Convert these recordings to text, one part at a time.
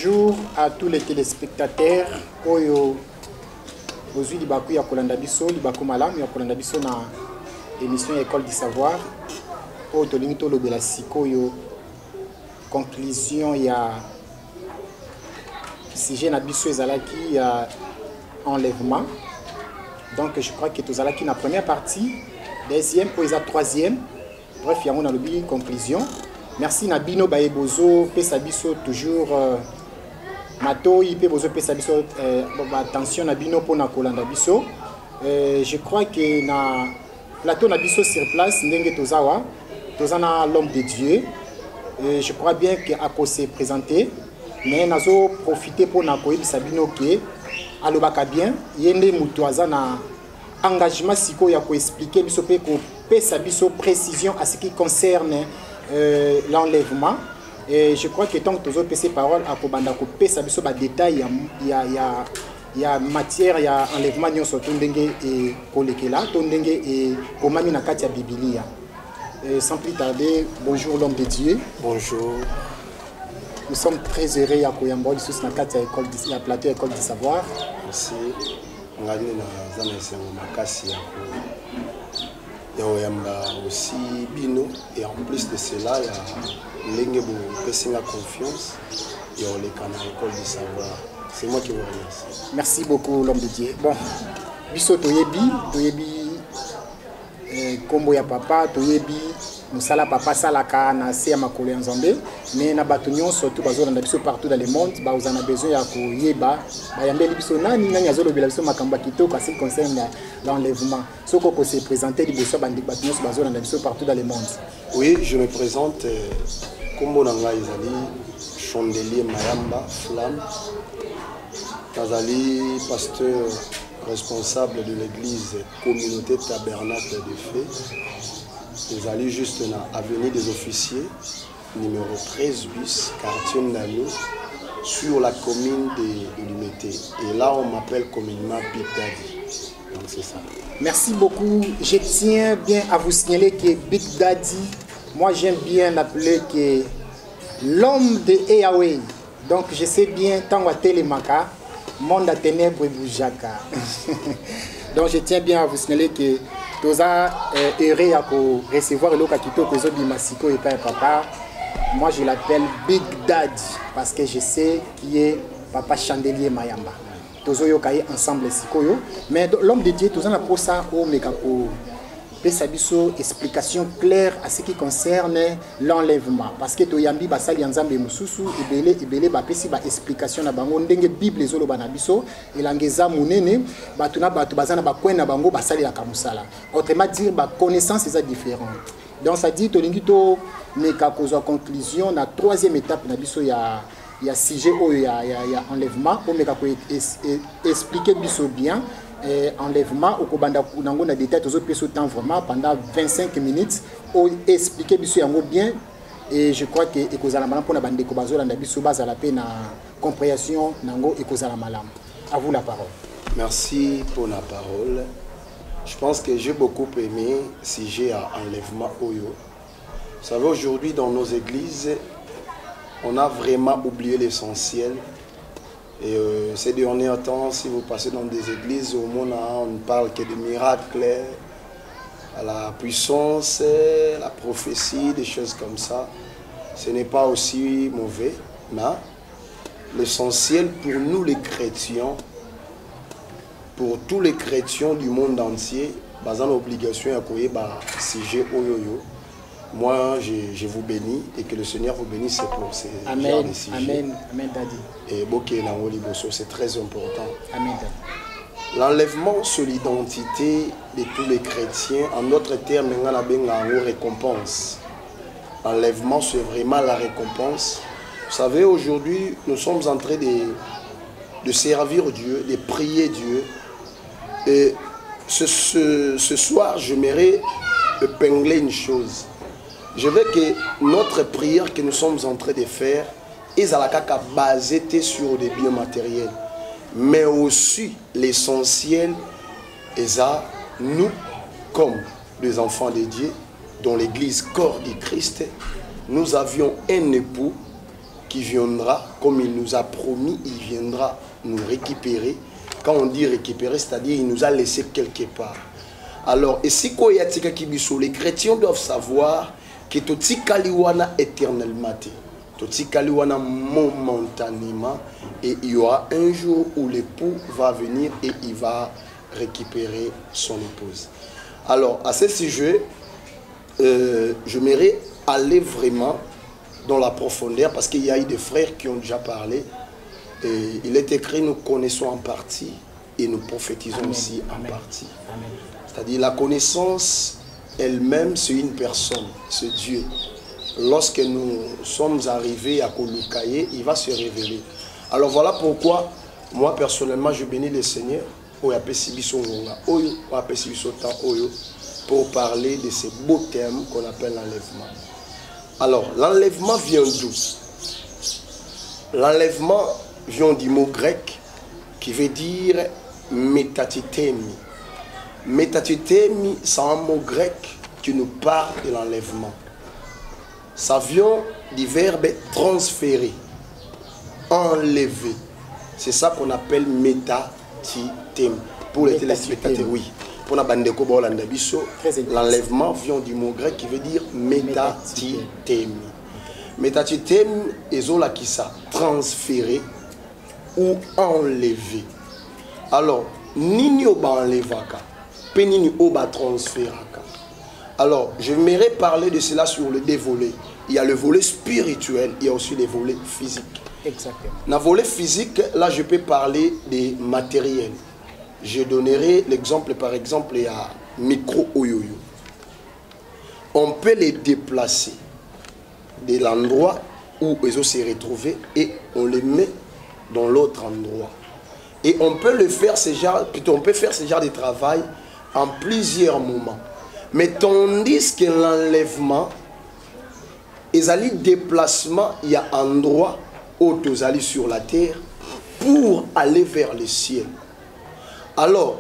Bonjour à tous les téléspectateurs. Oyo Ozui Libaku ya Kolanda Biso, Libaku Malam ya Kolanda Biso na émission École du Savoir. Oyo tolingi tolobela sikoyo conclusion ya sujet na biso ezalaki ya enlèvement. Donc je crois que tozalaki na première partie, deuxième ou troisième. Bref, il y a une conclusion. Merci Nabino Baebozo, Pesa Biso toujours Mato, Ipe Bozo Pesa Biso, attention Nabino pour Nakolanda Biso. Je crois que na plateau Nabiso sur place, Ndenge Tozawa, Tozana l'homme de Dieu. Je crois bien qu'Ako s'est présenté, mais nazo profité pour Nakoye Sabino que alobaka bien, Yende Mutuaza na engagement siko ya ko expliquer biso pe ko Pesa Biso précision à ce qui concerne l'enlèvement. Et je crois que tant que tous ces paroles à Kobanda Kopé, ça a des détails, il y a matière, il y a enlèvement, il y a Tondenge et Kolekela, Tondenge et Komami Nakatia Bibilia. Sans plus tarder, bonjour l'homme de Dieu. Bonjour. Nous sommes très heureux à Koyambo, ici sur la plateau École du Savoir. Merci. On a dit que nous avons aussi Bino, et en plus de cela, il y a l'Engebo Pessinga Confiance et on est à l'école du savoir. C'est moi qui vous remercie. Merci beaucoup l'homme de Dieu. Bon, Biso Toyebi, Kombo ya papa, Toyebi, Musala papa Salaka, Nase Makole en Zambé, mais na batunion surtout bazona na biso partout dans le monde, ba vous en a besoin ya ko yeba, ba yambeli biso nani azolo bela biso makamba kitoko à ce qui concerne l'enlèvement. Soko ko se présenter liboso bandi batunion bazona na biso partout dans le monde. Oui, je me présente Kombo nanga ezali Chandelier Mayamba Flamme. Kazali pasteur responsable de l'église communauté tabernacle de feu. Nous allons juste dans l'avenue des officiers, numéro 13 bis, quartier Nano, sur la commune de Lumete. Et là, on m'appelle communément Big Daddy. Donc c'est ça. Merci beaucoup. Je tiens bien à vous signaler que Big Daddy, moi j'aime bien l'appeler que l'homme de Yahweh. Donc je sais bien, tant que Télémaka, monde à ténèbres et boujaka. Donc je tiens bien à vous signaler que Toza heureux à recevoir le Kakito Kozo Bimasiko et papa. Moi je l'appelle Big Daddy parce que je sais qui est papa Chandelier Mayamba. Tozo yokaye ensemble sikoyo. Mais l'homme de Dieu, Toza n'a pas ça au Mekako. Pesabiso explication claire à ce qui concerne l'enlèvement parce que toyambi basali nzambe mususu ebele ba pesi ba explication na bango ndenge bible ezolo bana biso elangeza munene batuna batu bazana ba kwena bango basali la kamusala autrement dire ba connaissance est différente. Donc ça dit tolingi to meka kozwa conclusion na troisième étape na biso ya sujet o ya enlèvement o meka ko expliquer biso bien. Enlèvement au Kobanda Kunango na détail tous autres temps vraiment pendant 25 minutes pour expliquer biso yango bien et je crois que ekozala malam pour na bande ko bazola na biso bazala pe na compréhension nango ekozala malam. À vous la parole. Merci pour la parole. Je pense que j'ai beaucoup aimé si j'ai un enlèvement Oyo. Vous savez aujourd'hui dans nos églises on a vraiment oublié l'essentiel. Et ces derniers temps, si vous passez dans des églises, au monde, on ne parle que de miracles, à la puissance, la prophétie, des choses comme ça. Ce n'est pas aussi mauvais, mais l'essentiel pour nous les chrétiens, pour tous les chrétiens du monde entier, basant l'obligation à courir si j'ai oyoyo. Moi, je vous bénis et que le Seigneur vous bénisse pour ces genres de sujets. Amen, amen, Daddy. Et Boké Nangoliboso, c'est très important. Amen, Daddy. L'enlèvement sur l'identité de tous les chrétiens, en d'autres termes, on a une récompense. L'enlèvement, c'est vraiment la récompense. Vous savez, aujourd'hui, nous sommes en train de servir Dieu, de prier Dieu. Et ce soir, j'aimerais épingler une chose. Je veux que notre prière que nous sommes en train de faire est basée sur des biens matériels. Mais aussi l'essentiel est à nous, comme les enfants de Dieu, dans l'église corps du Christ, nous avions un époux qui viendra, comme il nous a promis, il viendra nous récupérer. Quand on dit récupérer, c'est-à-dire il nous a laissé quelque part. Alors, et si les chrétiens doivent savoir que Toti Kaliwana éternellement, Toti Kaliwana momentanément, et il y aura un jour où l'époux va venir et il va récupérer son épouse. Alors, à ce sujet, j'aimerais aller vraiment dans la profondeur parce qu'il y a eu des frères qui ont déjà parlé. Et il est écrit, nous connaissons en partie et nous prophétisons aussi en partie. C'est-à-dire la connaissance elle-même, c'est une personne, c'est Dieu. Lorsque nous sommes arrivés à Kolukaye, il va se révéler. Alors voilà pourquoi, moi personnellement, je bénis le Seigneur pour parler de ces beaux termes qu'on appelle l'enlèvement. Alors, l'enlèvement vient d'où? L'enlèvement vient du mot grec qui veut dire métatitemi. Métatitemi, c'est un mot grec qui nous parle de l'enlèvement. Ça vient du verbe transférer, enlever. C'est ça qu'on appelle métatitemi. Pour les téléspectateurs, oui. Pour la bande de l'enlèvement vient du mot grec qui veut dire métatitemi. Métatitemi est là qui ça transférer ou enlever. Alors, nini oba enlevaka, penini oba transféraka. Alors, j'aimerais parler de cela sur les deux volets. Il y a le volet spirituel, il y a aussi le volet physique. Exactement. Dans le volet physique, là, je peux parler des matériels. Je donnerai l'exemple, par exemple, il y a micro oyoyo. On peut les déplacer de l'endroit où ils ont se retrouvé et on les met dans l'autre endroit. Et on peut le faire, on peut faire ce genre de travail en plusieurs moments. Mais tandis que l'enlèvement, ils allaient déplacement, il y a un endroit où ils allaient sur la terre pour aller vers le ciel. Alors,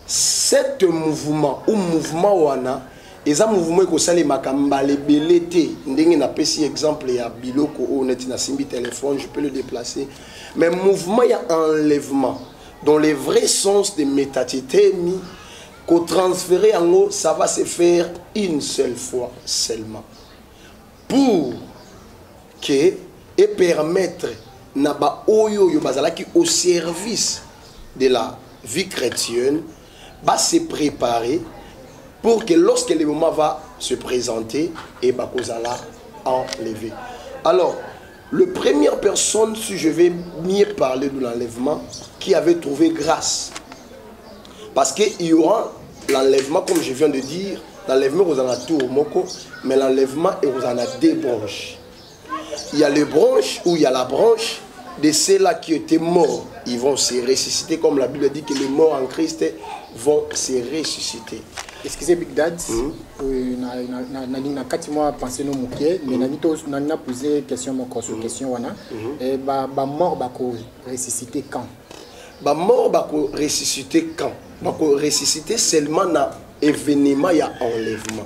cet mouvement, ou mouvement wana, et un mouvement qui s'appelle Makambale Belete, n'a pas si exemple, il y a biloko, on est na simbi téléphone, je peux le déplacer. Mais mouvement, il y a enlèvement. Dans le vrai sens de métatitemi, qu'au transférer en haut, ça va se faire une seule fois seulement. Pour que, et permettre, naba oyo yo bazalaki au service de la vie chrétienne, va se préparer pour que lorsque le moment va se présenter, et bah kozala enlever. Alors, la première personne, si je vais mieux parler de l'enlèvement, qui avait trouvé grâce. Parce qu'il y aura l'enlèvement, comme je viens de dire, l'enlèvement vous en a tout au moko, mais l'enlèvement vous en a deux branches. Il y a les branches où il y a la branche de ceux-là qui étaient morts. Ils vont se ressusciter, comme la Bible dit que les morts en Christ vont se ressusciter. Excusez Big Dad, na kati moi penser no mukie, mais na posé question mon question wana. Et ba mort ba ko ressusciter quand? Ba mort ba ko ressusciter quand? Ba ko ressusciter seulement na événement ya enlèvement.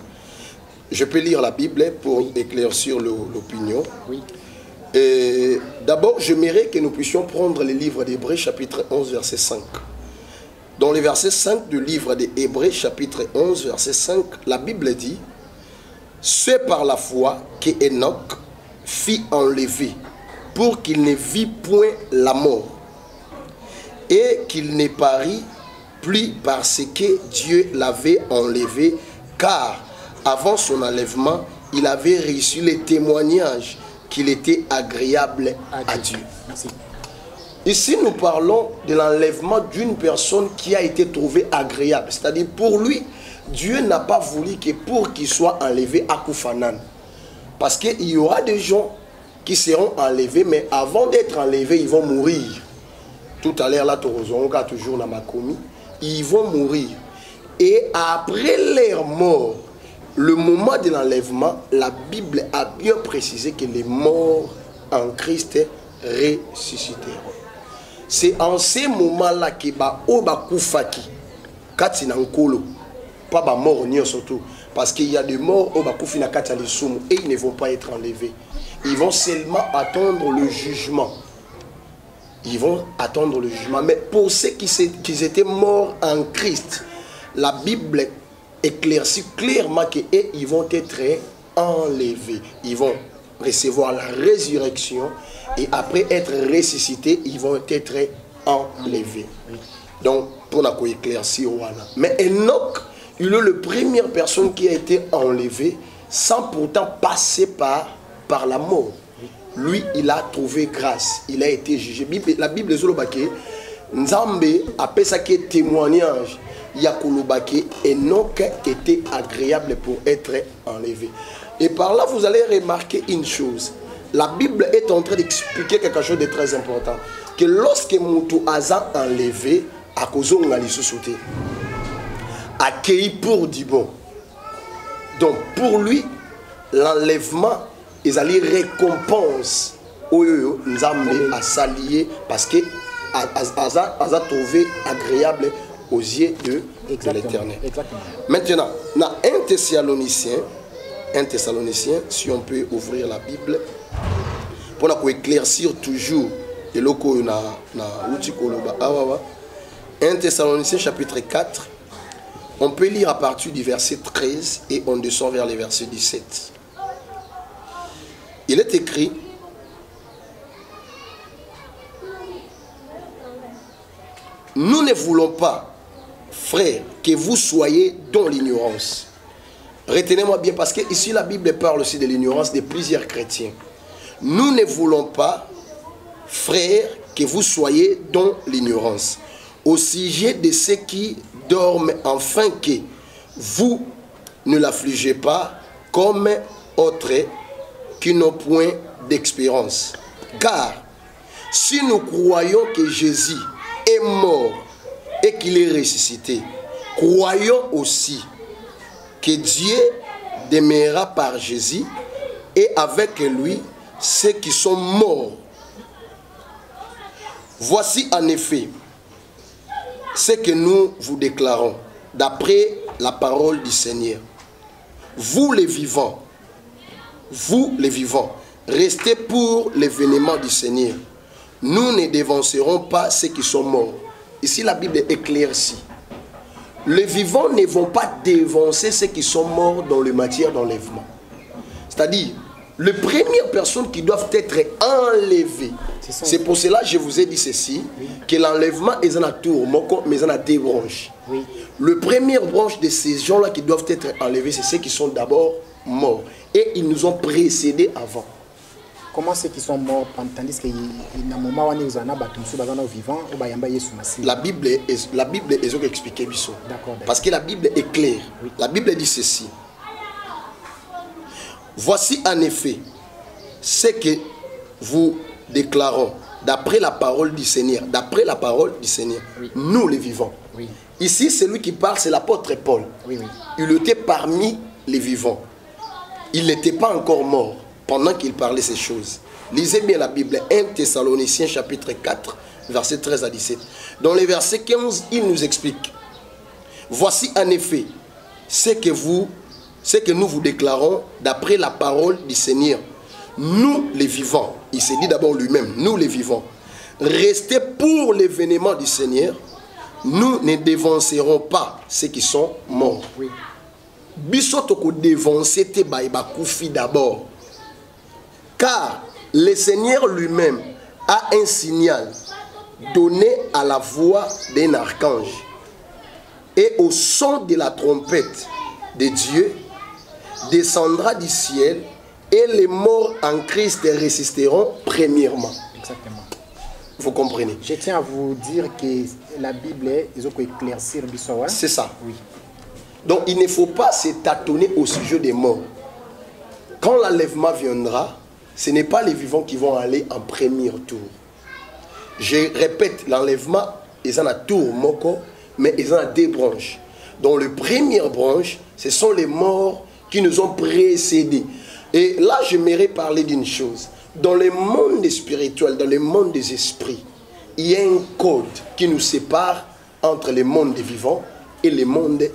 Je peux lire la Bible pour éclaircir l'opinion. Oui. D'abord, j'aimerais que nous puissions prendre le livre d'Hébreux chapitre 11 verset 5. Dans le verset 5 du livre des Hébreux, chapitre 11, verset 5, la Bible dit « C'est par la foi qu'Enoch fit enlever, pour qu'il ne vit point la mort, et qu'il ne parit plus parce que Dieu l'avait enlevé, car avant son enlèvement, il avait reçu le témoignage qu'il était agréable à Dieu. » Merci. Ici, nous parlons de l'enlèvement d'une personne qui a été trouvée agréable. C'est-à-dire, pour lui, Dieu n'a pas voulu que pour qu'il soit enlevé à Koufanan. Parce qu'il y aura des gens qui seront enlevés, mais avant d'être enlevés, ils vont mourir. Tout à l'heure, là, Torozonga, toujours dans ma commis, ils vont mourir. Et après leur mort, le moment de l'enlèvement, la Bible a bien précisé que les morts en Christ ressusciteront. C'est en ces moments-là que ba oba koufaki kati na nkolo pas ba mort ni surtout Parce qu'il y a des morts au Bakoufi Nakata les Soum et ils ne vont pas être enlevés. Ils vont seulement attendre le jugement. Ils vont attendre le jugement. Mais pour ceux qui étaient morts en Christ, la Bible éclaircit clairement qu'ils vont être enlevés. Ils vont recevoir la résurrection et après être ressuscités, ils vont être enlevés. Donc, pour nous éclaircir, voilà. Mais Enoch, il est la première personne qui a été enlevée sans pourtant passer par la mort. Lui, il a trouvé grâce. Il a été jugé. La Bible est Nzambe appelle ça qui est témoignage. Yakulubake, Enoch était agréable pour être enlevé. Et par là, vous allez remarquer une chose. La Bible est en train d'expliquer quelque chose de très important. Que lorsque Moutou Aza enlevé, à cause de la société, accueilli pour du bon. Donc, pour lui, l'enlèvement, ils allaient récompense au Nzambe à s'allier parce que Aza trouvé agréable aux yeux de l'Éternel. Maintenant, dans 1 Thessaloniciens, si on peut ouvrir la Bible, pour éclaircir toujours le loko na 1 Thessaloniciens chapitre 4, on peut lire à partir du verset 13 et on descend vers le verset 17. Il est écrit: nous ne voulons pas, frères, que vous soyez dans l'ignorance. Retenez-moi bien, parce que ici la Bible parle aussi de l'ignorance de plusieurs chrétiens. Nous ne voulons pas, frères, que vous soyez dans l'ignorance au sujet de ceux qui dorment, afin que vous ne l'affligez pas comme autres qui n'ont point d'expérience. Car si nous croyons que Jésus est mort et qu'il est ressuscité, croyons aussi que Dieu demeurera par Jésus et avec lui ceux qui sont morts. Voici en effet ce que nous vous déclarons d'après la parole du Seigneur. Vous les vivants, restez pour l'événement du Seigneur. Nous ne dévancerons pas ceux qui sont morts. Ici la Bible éclaircit. Les vivants ne vont pas dévancer ceux qui sont morts dans le matière d'enlèvement. C'est-à-dire, les premières personnes qui doivent être enlevées. C'est pour cela que je vous ai dit ceci, que l'enlèvement est un tour, mais il y a deux branches. Oui. Le première branche de ces gens-là qui doivent être enlevés, c'est ceux qui sont d'abord morts. Et ils nous ont précédés avant. Comment ceux qui sont morts, tandis qu'il y a un moment où ils sont vivants, la Bible est expliquée. Parce que la Bible est claire. Oui. La Bible dit ceci. Voici en effet ce que vous déclarons d'après la parole du Seigneur. D'après la parole du Seigneur, oui. Nous les vivants. Oui. Ici, celui qui parle, c'est l'apôtre Paul. Oui, oui. Il était parmi les vivants. Il n'était pas encore mort pendant qu'il parlait ces choses. Lisez bien la Bible, 1 Thessaloniciens chapitre 4, versets 13 à 17. Dans les versets 15, il nous explique. Voici en effet ce que nous vous déclarons d'après la parole du Seigneur. Nous les vivants, il s'est dit d'abord lui-même, nous les vivants, restez pour l'événement du Seigneur, nous ne dévancerons pas ceux qui sont morts. Oui. Bisotoko dévancer te baïba koufi d'abord. Car le Seigneur lui-même a un signal donné à la voix d'un archange et au son de la trompette de Dieu descendra du ciel et les morts en Christ résisteront premièrement. Exactement. Vous comprenez? Je tiens à vous dire que la Bible est éclaircir. C'est ça. Oui. Donc il ne faut pas se tâtonner au sujet des morts. Quand l'enlèvement viendra, ce n'est pas les vivants qui vont aller en premier tour. Je répète, l'enlèvement, ils en ont tour moko, mais ils en ont deux branches. Dans la première branche, ce sont les morts qui nous ont précédés. Et là, j'aimerais parler d'une chose. Dans le monde spirituel, dans le monde des esprits, il y a un code qui nous sépare entre le monde des vivants et le monde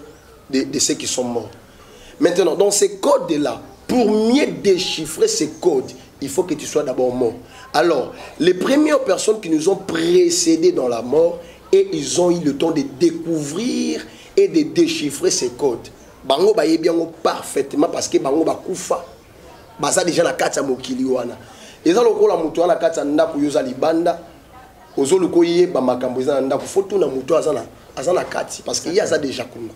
de ceux qui sont morts. Maintenant, dans ces codes-là, pour mieux déchiffrer ces codes, il faut que tu sois d'abord mort. Alors, les premières personnes qui nous ont précédés dans la mort, et ils ont eu le temps de découvrir et de déchiffrer ces codes. Bango ba bien parfaitement parce que bango ba kufa. Baza déjà na kati ya mokili wana. Eza lokola mutu wana kati ya ndako yoza libanda. Ozo lukoye ba makambo eza na ndako foto na mutu azana kati parce qu'il y a ça déjà comme.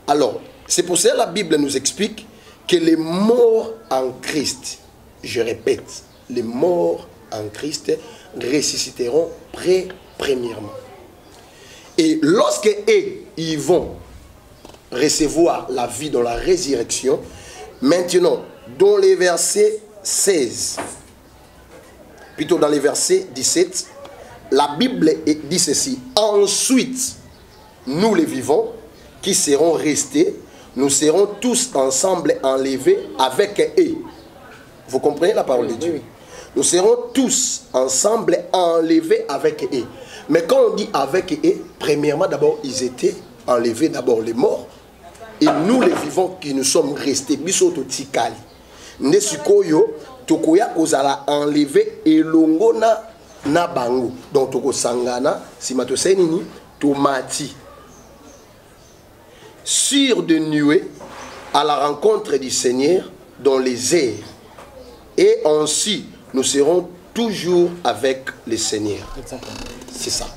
Alors, c'est pour ça que la Bible nous explique que les morts en Christ, je répète, les morts en Christ ressusciteront premièrement. Et lorsque ils vont recevoir la vie dans la résurrection, maintenant, dans les versets 16, plutôt dans les versets 17, la Bible dit ceci. Ensuite, nous les vivants qui serons restés, nous serons tous ensemble enlevés avec eux. Vous comprenez la parole de Dieu? Oui. Nous serons tous ensemble enlevés avec eux. Mais quand on dit avec eux, premièrement, d'abord, ils étaient enlevés, d'abord les morts. Et nous, les vivants qui nous sommes restés, bisoto tikali. Nesikoyo, tokoya ozala enlevé et longona na bango. Donc toko sangana, si mato senini, tomati. Sur de nuées à la rencontre du Seigneur dans les airs. Et ainsi, nous serons toujours avec le Seigneur. C'est ça.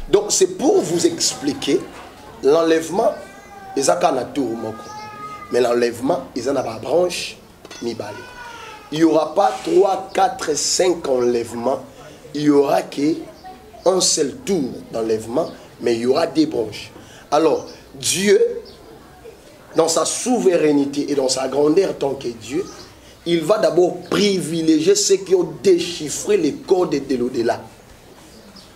Donc, c'est pour vous expliquer l'enlèvement, ils ont un tour, mais l'enlèvement, ils ont une branche, il n'y aura pas 3, 4, 5 enlèvements, il n'y aura qu'un seul tour d'enlèvement, mais il y aura des branches. Alors, Dieu, dans sa souveraineté et dans sa grandeur tant que Dieu, il va d'abord privilégier ceux qui ont déchiffré les codes de l'au-delà.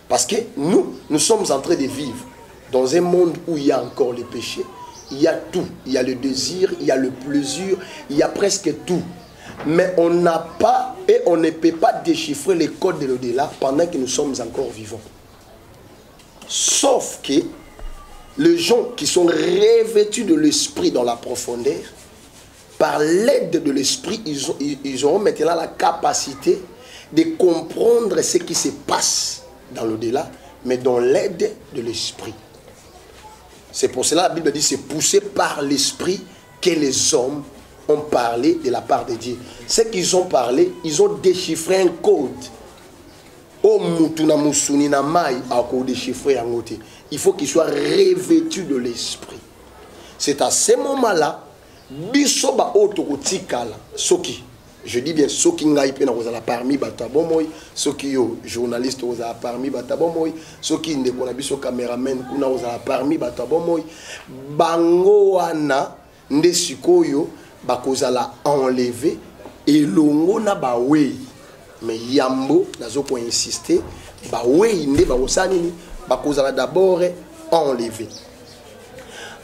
Parce que nous sommes en train de vivre dans un monde où il y a encore le péché. Il y a tout. Il y a le désir, il y a le plaisir, il y a presque tout. Mais on n'a pas et on ne peut pas déchiffrer les codes de l'au-delà pendant que nous sommes encore vivants. Sauf que les gens qui sont revêtus de l'esprit dans la profondeur, par l'aide de l'esprit, ils auront maintenant la capacité de comprendre ce qui se passe dans l'au-delà, mais dans l'aide de l'esprit. C'est pour cela que la Bible dit, c'est poussé par l'esprit que les hommes ont parlé de la part de Dieu. Ce qu'ils ont parlé, ils ont déchiffré un code. Il faut qu'ils soient revêtus de l'esprit. C'est à ce moment-là, bisoba otokotikala soki, je dis bien soki ngai pe na kozala parmi batabomoy, soki yo journaliste kozala parmi batabomoy, soki ndeko na biso cameraman kuna kozala parmi batabomoy, bango wana nde sikoyo bakozala enlevé elongo na bawei. Mais yambo nazo ko insister, bawei nde bakosanini bakozala d'abord enlevé.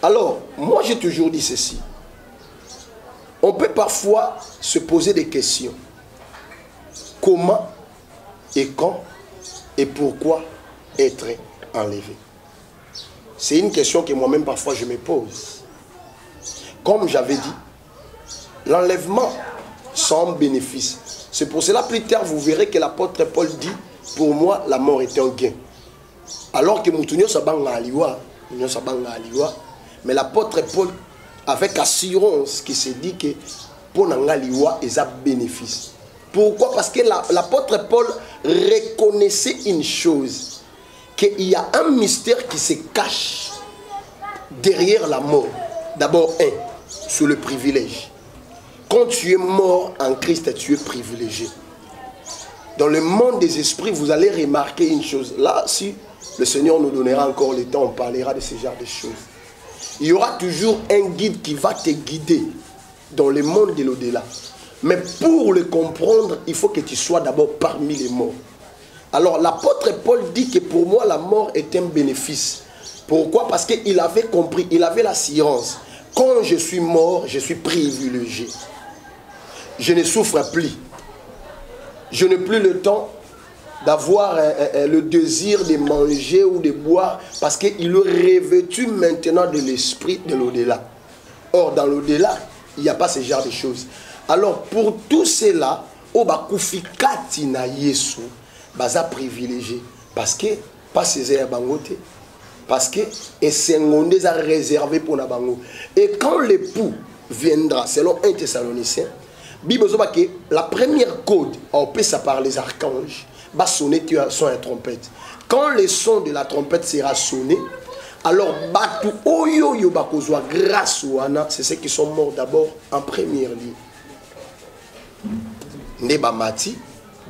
Alors, moi j'ai toujours dit ceci. On peut parfois se poser des questions. Comment et quand et pourquoi être enlevé? C'est une question que moi-même parfois je me pose. Comme j'avais dit, l'enlèvement sans bénéfice. C'est pour cela plus tard vous verrez que l'apôtre Paul dit, pour moi la mort est un gain. Alors que Moutounio Sabanga Aliwa, mais l'apôtre Paul avec assurance qui se dit que pour Nangaliwa ils ont bénéfice. Pourquoi? Parce que l'apôtre Paul reconnaissait une chose, qu'il y a un mystère qui se cache derrière la mort. D'abord sur le privilège. Quand tu es mort en Christ, tu es privilégié. Dans le monde des esprits, vous allez remarquer une chose. Là, si le Seigneur nous donnera encore le temps, on parlera de ce genre de choses. Il y aura toujours un guide qui va te guider dans le monde de l'au-delà. Mais pour le comprendre, il faut que tu sois d'abord parmi les morts. Alors l'apôtre Paul dit que pour moi la mort est un bénéfice. Pourquoi? Parce qu'il avait compris, il avait l'assurance. Quand je suis mort, je suis privilégié. Je ne souffre plus. Je n'ai plus le temps d'avoir le désir de manger ou de boire parce qu'il est revêtu maintenant de l'esprit de l'au-delà. Or, dans l'au-delà, il n'y a pas ce genre de choses. Alors, pour tous ceux-là, au bakufi katina yesu, baza privilégié. Parce que, pas ces airs bangoté. Parce que, et c'est un réservé pour la bango. Et quand l'époux viendra, selon 1 Thessaloniciens, Bible que la première code, on peut ça par les archanges, va sonner son la trompette. Quand le son de la trompette sera sonné, alors batu oyo yo bakozwa grâce wana, c'est ceux qui sont morts d'abord en première ligne. Ne ba mati,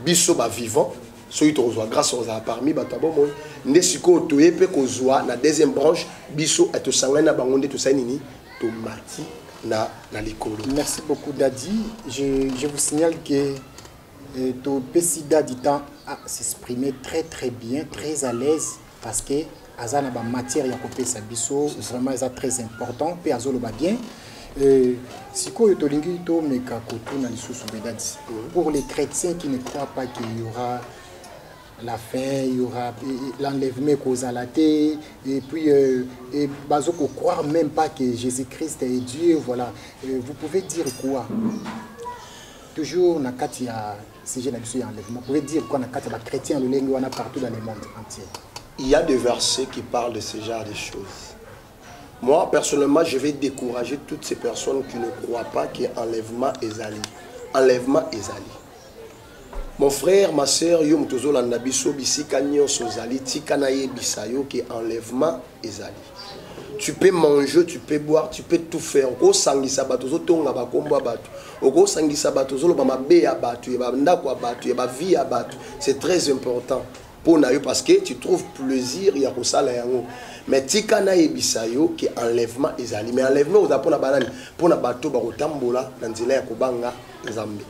biso ba vivant, ceux qui ont grâce aux parmi batabo mo, ne siko toye pe kozwa na deuxième branche, biso eto sangana bangonde to sanini to mati. Merci beaucoup Dadi. Je vous signale que ton Pesida du temps a s'exprimé très bien, très à l'aise parce que Azana ba matière ya kopé sa biso vraiment c'est très important pe azolo ba bien. Siko yotolingi to meka koto na lisusu Dadi. Pour les chrétiens qui ne croient pas qu'il y aura la fin, il y aura l'enlèvement causalité, et puis bazo ko croire même pas que Jésus-Christ est Dieu, voilà. Vous pouvez dire quoi? Toujours na kati ya sujet na biso ya enlèvement. Vous pouvez dire quoi na kati ya chrétien le lengo wana partout dans le monde entier. Il y a des versets qui parlent de ce genre de choses. Moi personnellement, je vais décourager toutes ces personnes qui ne croient pas qu'il y a enlèvement ezali. Enlèvement ezali. Mon frère, ma soeur, yo mtozo landa biso bisika nyonso zali tika na yebisa yo ke enlèvement ezali. Tu peux manger, tu peux boire, tu peux tout faire. Oko sangisa bato zo tonga ba kombo bato. Oko sangisa bato zo lo ba mabe ya bato, ya ba ndako ya bato, ya ba vie ya bato. C'est très important pour na yo parce que tu trouves plaisir ya kosala yango. Mais tika na yebisa yo ke enlèvement ezali. Mais enlèvement oza pona banani, pona bato ba kotambola na nzela ya kobanga Nzambe.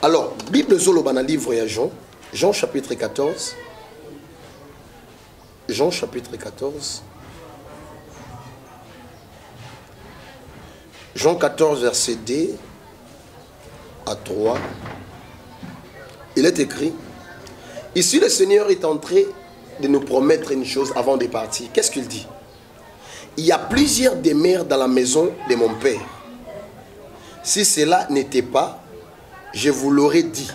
Alors, Bible Zolo dans le livre de Jean, Jean chapitre 14. Jean chapitre 14. Jean 14, verset 2 à 3. Il est écrit, ici le Seigneur est en train de nous promettre une chose avant de partir. Qu'est-ce qu'il dit? Il y a plusieurs demeures dans la maison de mon Père. Si cela n'était pas, je vous l'aurais dit.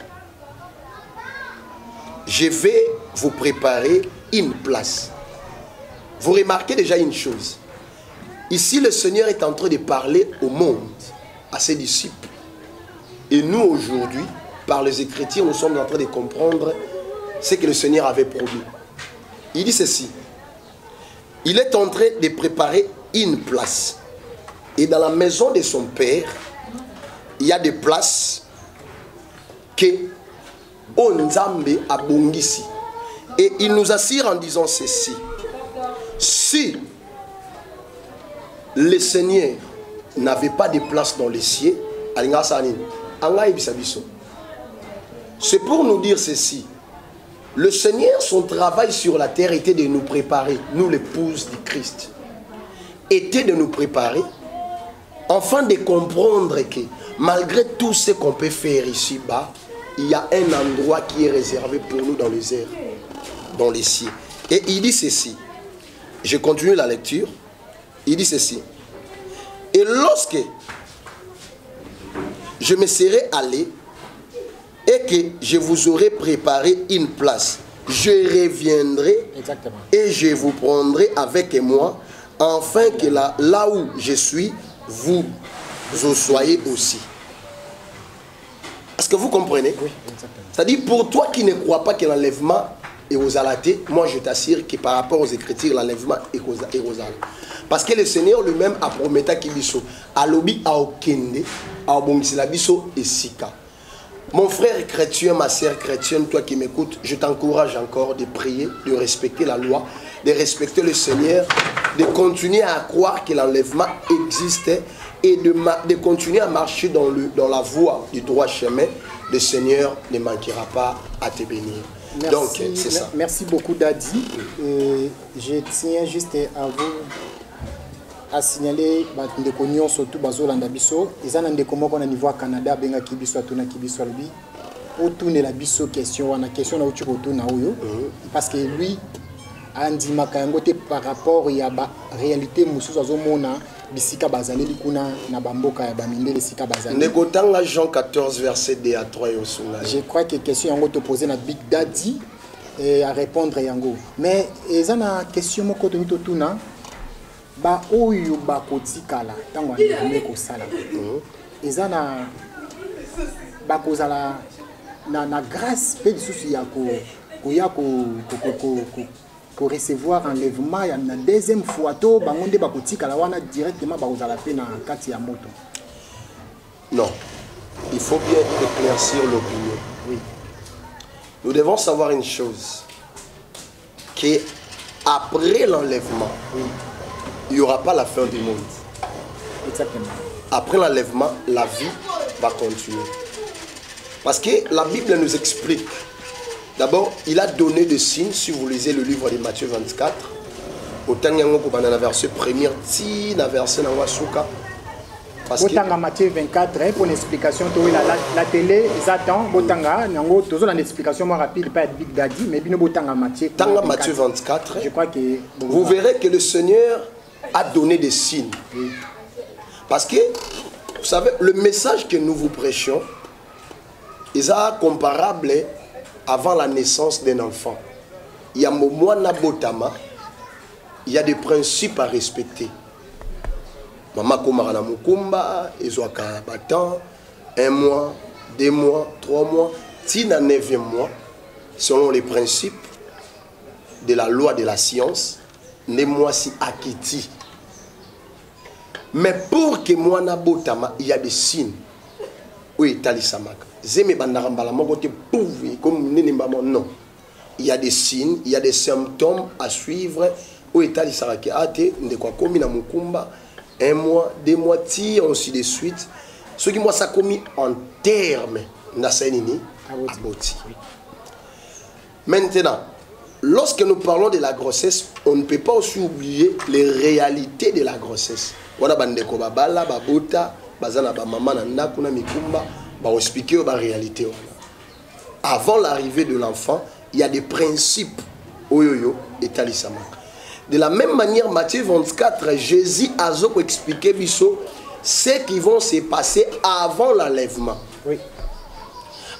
Je vais vous préparer une place. Vous remarquez déjà une chose. Ici, le Seigneur est en train de parler au monde, à ses disciples. Et nous, aujourd'hui, par les Écritures, nous sommes en train de comprendre ce que le Seigneur avait promis. Il dit ceci. Il est en train de préparer une place. Et dans la maison de son Père, il y a des places que Onzambe a bongisi. Et il nous assure en disant ceci. Si le Seigneur n'avait pas de place dans les cieux, c'est pour nous dire ceci. Le Seigneur, son travail sur la terre était de nous préparer, nous l'épouse du Christ, était de nous préparer, afin de comprendre que malgré tout ce qu'on peut faire ici-bas, il y a un endroit qui est réservé pour nous dans les airs, dans les cieux. Et il dit ceci. Je continue la lecture. Il dit ceci. Et lorsque je me serai allé et que je vous aurai préparé une place, je reviendrai. Exactement. Et je vous prendrai avec moi, afin que là où je suis, vous soyez aussi. Est-ce que vous comprenez? Oui, exactement. C'est-à-dire, pour toi qui ne crois pas que l'enlèvement est aux alatés, moi je t'assure que par rapport aux Écritures, l'enlèvement est aux alatés. Parce que le Seigneur lui-même a promis qu'il biso alobi a okende a obongisela biso et sika. Mon frère chrétien, ma sœur chrétienne, toi qui m'écoutes, je t'encourage encore de prier, de respecter la loi, de respecter le Seigneur, de continuer à croire que l'enlèvement existe et de continuer à marcher dans la voie du droit chemin. Le Seigneur ne manquera pas à te bénir. Merci, donc, c'est ça. Merci beaucoup, Dadi. Je tiens juste à vous à signaler que nous surtout bazolanda biso ezana ndeko moko na niveau Canada benga kibiso atuna kibiso albi autourner la biso question na question na uchi autourna oyo parce que lui andima kango te par rapport ya ba réalité mususu azomona bisika bazali likuna na bamboka ya bamindele sika bazali. Nekotanga Jean 14 verset 2 à 3 yosunga. Je crois que question yango te poser na Big Daddy et à répondre yango. Mais eza na question moko to tuna ba oyo ba kotikala tango ndime ko sala. Eza na ba kozala na grâce pe disusu ya ko recevoir enlèvement ya na deuxième fois to bangonde ba kotikala wana directement ba kozala pe na kati ya moto. Non. Il faut bien éclaircir l'opinion. Oui. Nous devons savoir une chose, qu'après l'enlèvement, oui, il n'y aura pas la fin du monde. Exactement. Après l'enlèvement, la vie va continuer. Parce que la Bible nous explique. D'abord, il a donné des signes, si vous lisez le livre de Matthieu 24, au temps où on a verset premier, na verset na wasuka. Botanga Matthieu 24 pour une explication la télé j'attends botanga nango toujours une explication moins rapide pas être Big Daddy mais bino botanga Matthieu 24 je crois que vous verrez que le Seigneur a donné des signes. Oui. Parce que vous savez le message que nous vous prêchons est comparable avant la naissance d'un enfant. Il y a momwana botama, il y a des principes à respecter. Maman Komarana Mukumba, Ezoaka Batan, 1 mois, 2 mois, 3 mois, tina 9e mois, selon les principes de la loi de la science, ne moi si akiti. Mais pour que moi n'abotama, il y a des signes. Oui, talisamaka. Zeme bandarambala mokote pouvi comme ninimbamo non. Il y a des signes, il y a des symptômes à suivre. Oui, talisamaka ate ndekwa komi na Mukumba. 1 mois, 2 mois, ainsi de suite. Ce qui moi ça commis en termes nasenini aboti. Maintenant, lorsque nous parlons de la grossesse, on ne peut pas aussi oublier les réalités de la grossesse. Wana bandeko babala babota bazana ba maman na ndako na mikumba ba expliquer ba réalité. Avant l'arrivée de l'enfant, il y a des principes oyoyo et talisama. De la même manière, Matthieu 24, Jésus a expliqué ce qui vont se passer avant l'enlèvement. Oui.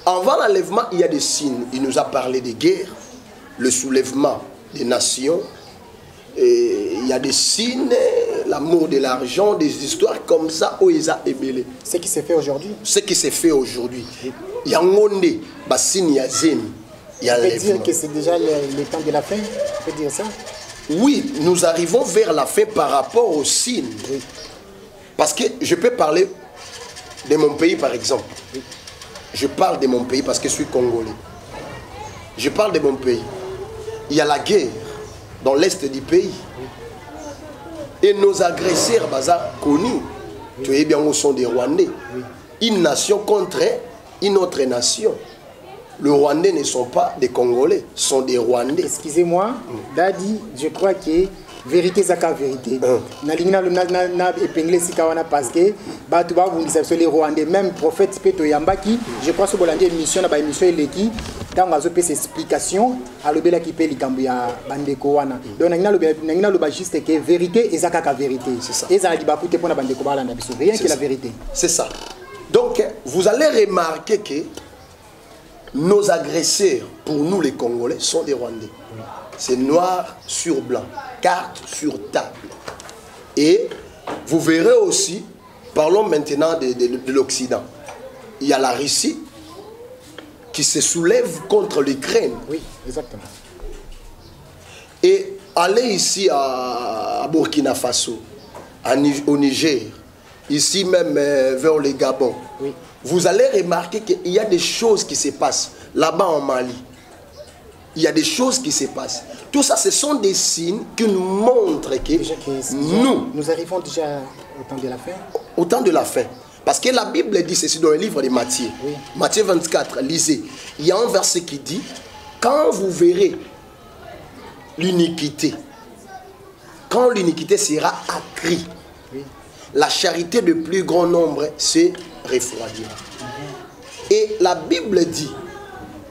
Avant l'enlèvement, il y a des signes. Il nous a parlé des guerres, le soulèvement des nations. Et il y a des signes, l'amour de l'argent, des histoires comme ça où ils ont ébélé. Ce qui s'est fait aujourd'hui. Ce qui s'est fait aujourd'hui. Il y a un monde, il y a zène. On peut dire que c'est déjà le temps de la fin. On peut dire ça. Oui, nous arrivons vers la fin par rapport aux signes. Oui. Parce que je peux parler de mon pays par exemple. Oui. Je parle de mon pays parce que je suis congolais. Je parle de mon pays. Il y a la guerre dans l'est du pays. Oui. Et nos agresseurs, connus, tu es bien, sont des Rwandais. Oui. Une nation contre une autre nation. Les Rwandais ne sont pas des Congolais, sont des Rwandais. Excusez-moi, Daddy, je crois que vérité c'est la vérité. Na épinglé si kawana parce que batuba vous disait les Rwandais même prophète Peto Yambaki, je crois que bolandi émission na ba émission eleki dans ngazo pe explication alobela ki pe likambo ya bandeko wana. Donc nangina loba juste que vérité ezaka ka vérité. C'est ça. Ezala dibakute pona bandeko bala na biso. Rien que la vérité. C'est ça. Donc vous allez remarquer que nos agresseurs, pour nous les Congolais, sont des Rwandais. C'est noir sur blanc, carte sur table. Et vous verrez aussi, parlons maintenant de l'Occident. Il y a la Russie qui se soulève contre l'Ukraine. Oui, exactement. Et allez ici à Burkina Faso, au Niger, ici même vers le Gabon. Oui. Vous allez remarquer qu'il y a des choses qui se passent là-bas en Mali. Il y a des choses qui se passent. Tout ça, ce sont des signes qui nous montrent que nous arrivons déjà au temps de la fin. Au temps de la fin. Parce que la Bible dit ceci dans le livre de Matthieu. Oui. Matthieu 24, lisez. Il y a un verset qui dit, quand vous verrez l'iniquité, quand l'iniquité sera accrue, oui, la charité de plus grand nombre se refroidira. Et la Bible dit,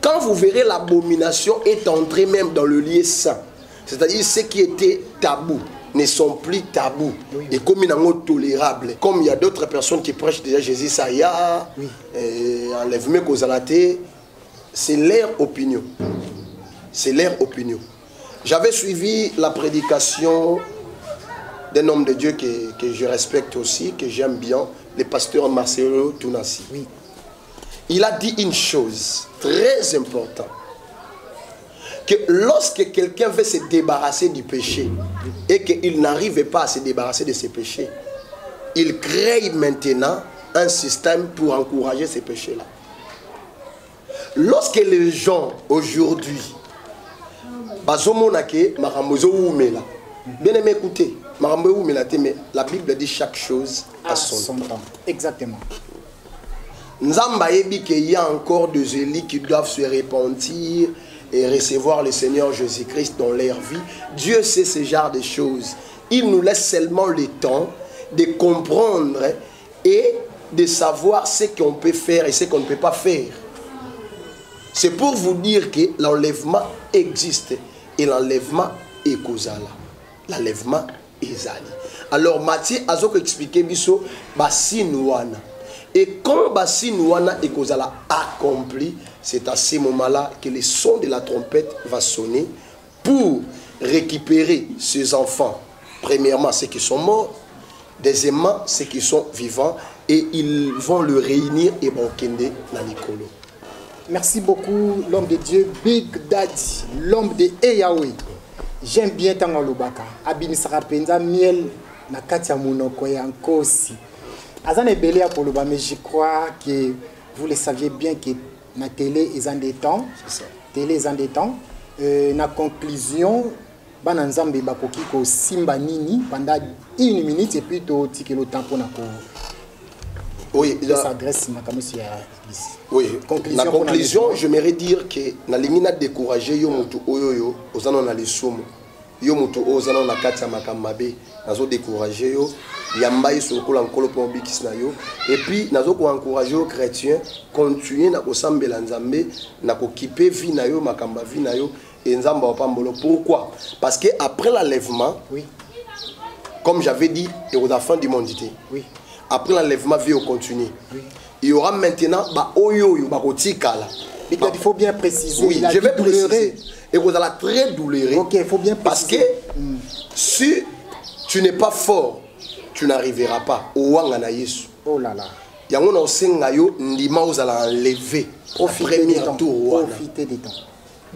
quand vous verrez l'abomination est entrée même dans le lieu saint, c'est-à-dire ce qui était tabou, ne sont plus tabous et comme ils sont tolérables. Comme il y a d'autres personnes qui prêchent déjà Jésus, ça y a, enlèvement causalité, c'est leur opinion. C'est leur opinion. J'avais suivi la prédication d'un homme de Dieu que je respecte aussi, que j'aime bien, le pasteur Marcelo Tounassi. Oui. Il a dit une chose très importante, que lorsque quelqu'un veut se débarrasser du péché et qu'il n'arrive pas à se débarrasser de ses péchés, il crée maintenant un système pour encourager ces péchés-là. Lorsque les gens aujourd'hui, bien aimé écoutez, mais la Bible dit chaque chose à son temps. Exactement. Nzamba yebi qu'il y a encore des élites qui doivent se repentir et recevoir le Seigneur Jésus-Christ dans leur vie. Dieu sait ce genre de choses. Il nous laisse seulement le temps de comprendre et de savoir ce qu'on peut faire et ce qu'on ne peut pas faire. C'est pour vous dire que l'enlèvement existe et l'enlèvement est causal. L'enlèvement est zali. Alors Matthieu a expliqué biso basinouana. Et quand basinouana est causal accompli, c'est à ce moment-là que le son de la trompette va sonner pour récupérer ces enfants. Premièrement, ceux qui sont morts. Deuxièmement, ceux qui sont vivants. Et ils vont le réunir et vont kende na likolo. Merci beaucoup, l'homme de Dieu, Big Daddy, l'homme de Yahweh. J'aime bien Tango Lubaka. Abinisara Penza miel na katia monoko ya nkosi. Azane belé pour le bas, mais je crois que vous le saviez bien que la télé est en des temps. Télé est en des temps. Na conclusion, bananzambe bakoki ko simba nini pendant 1 minute et puis to tike le temps pour na ko. Oui, la conclusion, j'aimerais dire que na limina décourager yo mutu oyoyo ozana na lisumu yo mutu ozana na kati ya makamabe nazo décourager yo yambai sokola nkolo po bikis na yo et puis nazo ko encourager aux chrétiens continuer na kosambela nzambe na ko kipe vie na yo makamba vie na yo et nzamba opambolo. Pourquoi? Parce que après l'enlèvement, comme j'avais dit, et aux fin du monde, après l'enlèvement, vie au continue. Il y aura maintenant il faut bien préciser. Oui, je vais préciser. Et vous allez très douloureux. Ok, il faut bien préciser. Parce que si tu n'es pas fort, tu n'arriveras pas. Oh là là. Il y a un enseignayo ndima vous allez enlever. Profitez du temps. Profitez du temps.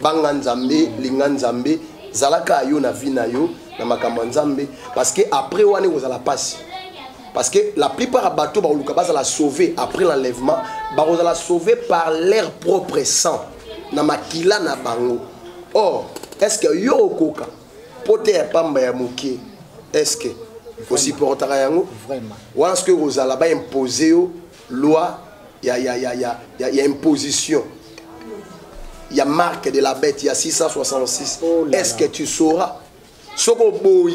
Banganzambe, linganzambe, zalaka yo na vina yo na makambo nzambe parce que après wane vous allez passer. Parce que la plupart des bateaux va la sauver après l'enlèvement, va la sauver par leur propre sang. Na makila na bango. Or, est-ce que yo okoka pote pamba ya muke? Est-ce que aussi portera yango? Vraiment. Ou est-ce que vous allez ba imposer loi ya imposition? Il y a marque de la bête, il y a 666. Est-ce que tu sauras? Soko boy,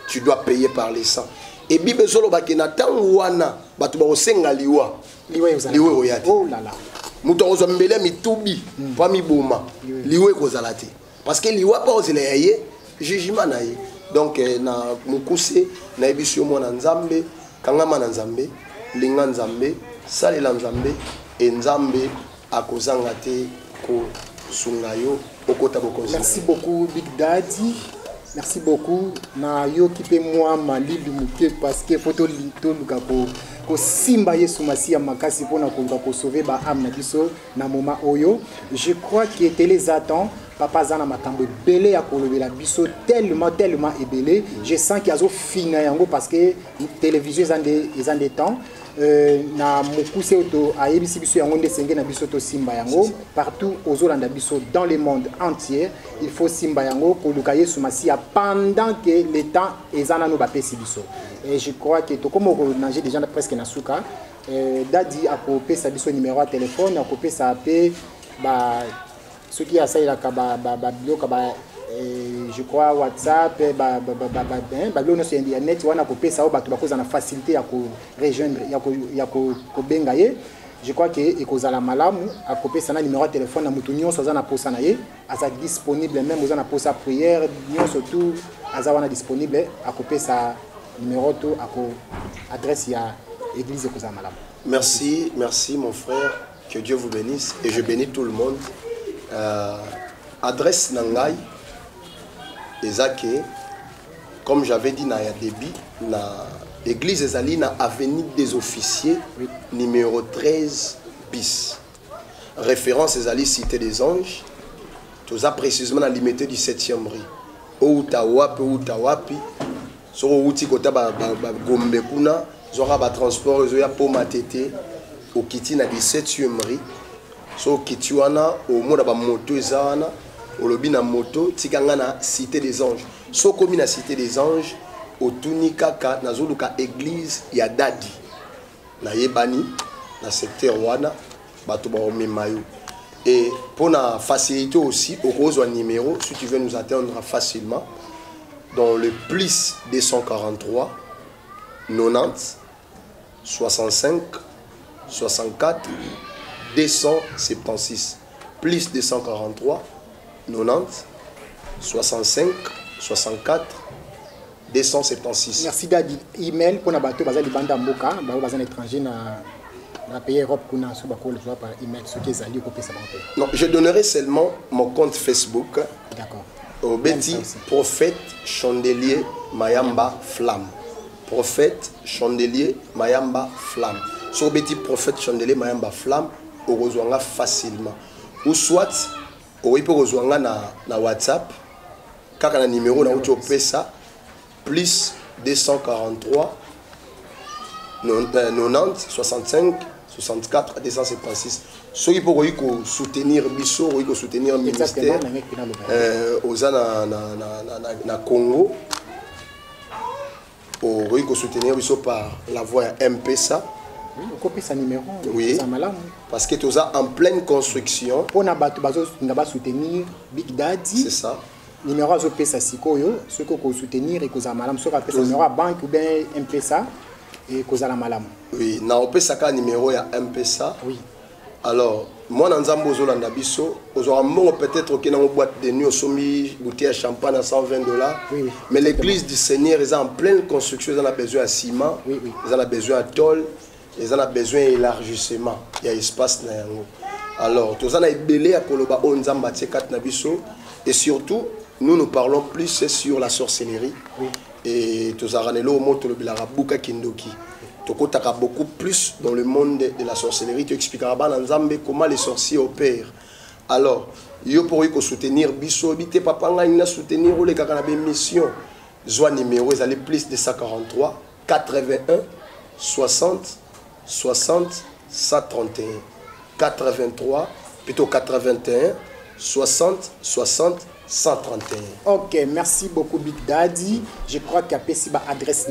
tu dois payer par les sangs. Et Bible solo bakena tangwana batu ba osenga liwa. Liwe oyati. Oh là là. Muto ozambele mitubi pa miboma. Liwe kozalati. Parce que liwa pa ozele yaye jugement na ye. Donc na mukuse na ebisio mona nzambe, kangama na nzambe, linga nzambe, salela nzambe, e nzambe akozanga te ko sungayo okota bokonzi. Merci beaucoup Big Daddy. Merci beaucoup. Na yo kipe moi mali limuke parce que photo lito luka ko simba yesu masia makasi pona ko sauver ba âme na biso na moment oyo. Je crois qu'il était les attend papa zana makambo belé ya kolobela biso tellement ébélé. Je sens qu'il y a zo fina yango parce que télévision ils ont des temps. Na mokuse auto ayebisi biso yango ndesenge na biso to simba yango partout aux Olanda biso dans le monde entier. Il faut simba yango pour luka yesu masia pendant que le temps ezana no bapesi biso. Et je crois que to comme on nager déjà presque na suka dadi a copié sa biso numéro de téléphone a copié sa paix ba ce qui a ça il a je crois WhatsApp l'on sur internet wana copier ça bato bakoza na facilité ya ko rejoindre ya ko benga ye je crois que ekozala malamu akopesa na numéro de téléphone na mutu nyonso aza na posa na ye aza disponible même oza na posa prière nyonso tout aza wana disponible akopesa numéro to ako adresse ya église ekozala malamu. Merci, merci mon frère, que Dieu vous bénisse et je bénis tout le monde. Adresse nangai ezake comme j'avais dit na ya début na église ezali na avenue des officiers numéro 13 bis. Référence ezali cité des anges. Tout ça précisément na limité du 7e rue. Outawapi so outi kota ba gombe kuna zora ba transport zo ya po matete au kiti na 17e rue. So kiti wana au mona ba moto ezana au lobby na moto tikanga na cité des anges. So komi na cité des anges otuni kaka na zoluka église ya dadi na yebani na secteur wana bato ba omemayo. Et pour la facilité aussi au rose un numéro si tu veux nous atteindre facilement dans le plus 243 90 65 64 276 plus 243 90 65 64 276. Merci d'adi email pour na bato baza libanda mboka ba baza na étranger na pays Europe kuna so ba ko le par email ce qui est ali ko pesa banque. Non, je donnerai seulement mon compte Facebook. D'accord. Au Betty Prophète Chandelier Mayamba Flamme. Prophète Chandelier Mayamba Flamme. Sur Betty Prophète Chandelier Mayamba Flamme, au rejoindra facilement. Ou soit au peut rejoindre na WhatsApp. Car un numéro na auto pesa plus 243 90 65 64 276. Ceux qui pourraient soutenir Bisso, soutenir le ministère aux na Congo, pourraient soutenir Bisso par la voie M-Pesa. Oui, parce que tu es en pleine construction. Pour soutenir Big Daddy. C'est ça. Numéro à Pesa Sikoyo, ceux qui ont soutenir et qui ont malam, ceux qui ont numéro à banque ou bien M-Pesa et qui ont malam. Oui, na Pesa numéro ya M-Pesa. Oui. Alors, moi, dans Nzambo Zolanda Bisso, peut-être qu'il y a une boîte de nuit, une bouteille de champagne à $120. Oui, oui. Mais l'église du Seigneur est en pleine construction, ils ont besoin de ciment, oui, oui. Ils ont besoin de tôle, ils ont besoin d'élargissement. Il y a espace. Alors, tout ça, il y a belé à Koloba, Nzamba, Tsekat Nabiso. Et surtout, nous parlons plus sur la sorcellerie. Oui. Et tout ça, Buka Kindoki. Tu as beaucoup plus dans le monde de la sorcellerie. Tu expliqueras comment les sorciers opèrent. Alors, il faut soutenir Bisso, papa, il faut soutenir les missions. Zoa numéro, ils allaient plus de 143 81 60 60 131 83 plutôt 81 60 60 131. Ok, merci beaucoup Big Daddy. Je crois qu'il y a une adresse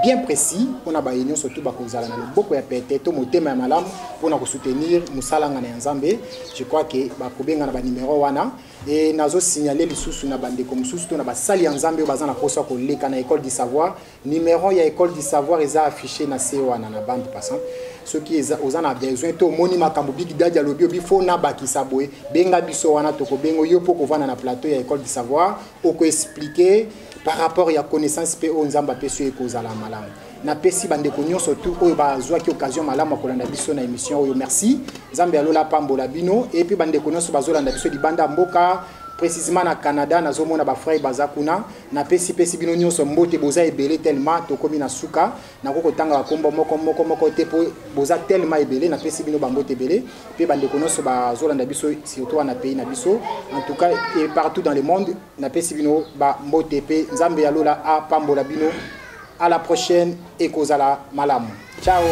bien précise. On a une surtout beaucoup de malam pour nous soutenir nous je crois que le numéro wana et nazo signaler les sous na bande comme sous na ba sali nzambe bazana posa ko leka na école du savoir numéro ya école du savoir est affiché na C wana na bande passant ceux qui ont besoin to moni makambo Big Daddy alobi obi fo na bakisa boye benga biso wana to ko bengo yo poko vana na plateau ya école du savoir oko expliquer par rapport ya connaissance pe o nzamba pe sur ekozala malamu na pesi bande ko nyonso tout oyo bazwa ki occasion malamu kolanda biso na émission oyo merci nzambe alola pambola bino et puis bande ko nyonso bazolanda biso di banda mboka précisément na Canada nazomona ba frère bazakuna na pesi bino nyonso mbote boza ebele tellement to komi na suka na ko tanga bakombo moko te po boza tellement ebele na pesi bino bambote ebele pe bande ko nyonso bazolanda biso surtout na pays na biso en tout cas et partout dans le monde na pesi bino ba mbote pe nzambe alola a pambola bino. À la prochaine et Kozala Malam. Ciao.